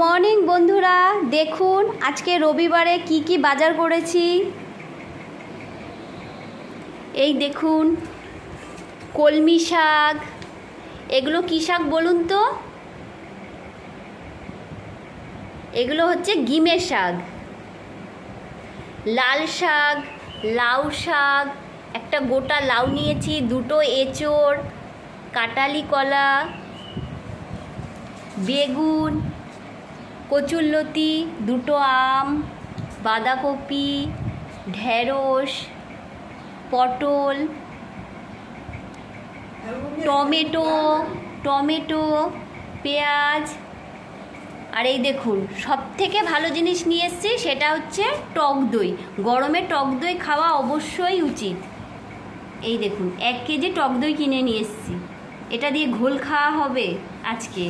Morning বন্ধুরা, দেখুন আজকে রবিবারে কি কি বাজার করেছি। এই দেখুন কলমি শাক। এগুলো কী শাক বলুন তো? এগুলো হচ্ছে গিমের শাক। লাল শাক, লাউ শাক, একটা গোটা লাউ নিয়েছি, দুটো এঁচোড়, কাঁঠালি কলা, বেগুন, কচুরলতি, দুটো আম, বাঁধাকপি, ঢেঁড়স, পটল, টমেটো, পেঁয়াজ। আর এই দেখুন সবথেকে ভালো জিনিস নিয়ে এসেছি, সেটা হচ্ছে টক দই। গরমে টক দই খাওয়া অবশ্যই উচিত। এই দেখুন 1 কেজি টক দই কিনে নিয়ে এসেছি, এটা দিয়ে ঘোল খাওয়া হবে আজকে।